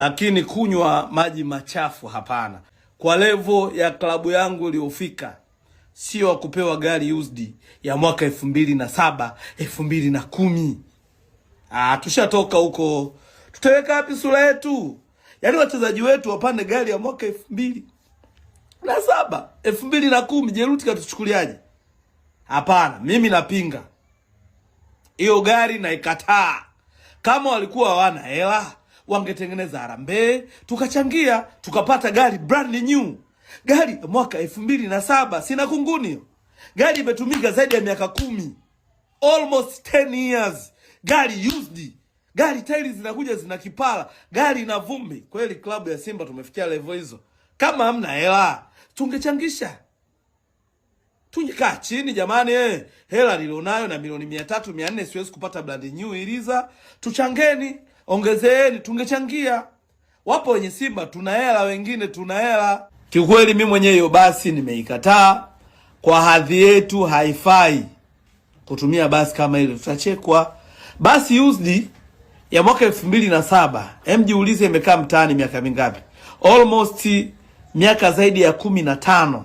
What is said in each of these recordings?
lakini kunywa maji machafu hapana. Kwa level ya klabu yangu iliyofika, sio kupewa gari used ya mwaka 2007 2010. Tushatoka huko. Tutaweka wapi sura yetu? Yaani wachezaji wetu wapande gari ya mwaka 2007 2010, Jeruti katuchukuliaje? Hapana, mimi napinga hiyo gari na ikataa. Kama walikuwa hawana hela, wangetengeneza harambee, tukachangia, tukapata gari brand new. Gari ya mwaka 2007, sina kunguni. Gari imetumika zaidi ya miaka 10. Almost 10 years. Gari used. Gari tairi zinakuja zina kipala, gari ina vumbi. Kweli klabu ya Simba tumefikia level hizo? Kama hamna hela, tungechangisha. Tungekaa chini jamani, hela nilionayo na milioni 300 400 siwezi kupata brand new iliza. Tuchangeni, ongezeeni, tungechangia. Wapo wenye Simba tuna hela, wengine tuna hela. Kiukweli mimi mwenyewe hiyo basi nimeikataa. Kwa hadhi yetu haifai kutumia basi kama ile, tutachekwa. Basi used ya mwaka 2007, jiulize imekaa mtaani miaka mingapi? Almost miaka zaidi ya 15.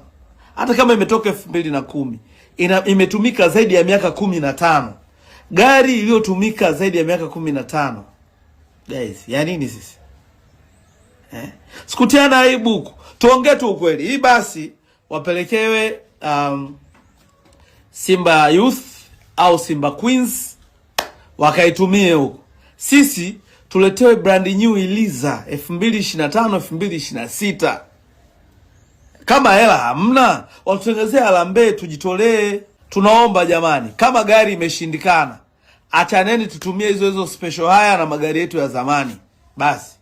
Hata kama imetoka 2010, imetumika zaidi ya miaka 15. Gari iliyotumika zaidi ya miaka 15. Guys, ya nini sisi? Sikutiana aibu. Tuongee tu ukweli. Hii basi wapelekewe Simba Youth au Simba Queens wakaitumie huko. Sisi tuletewe brand new iliza 2025 2026. Kama hela hamna, watutengezea harambee tujitolee. Tunaomba jamani, kama gari imeshindikana, achaneni tutumie hizo special haya na magari yetu ya zamani. Basi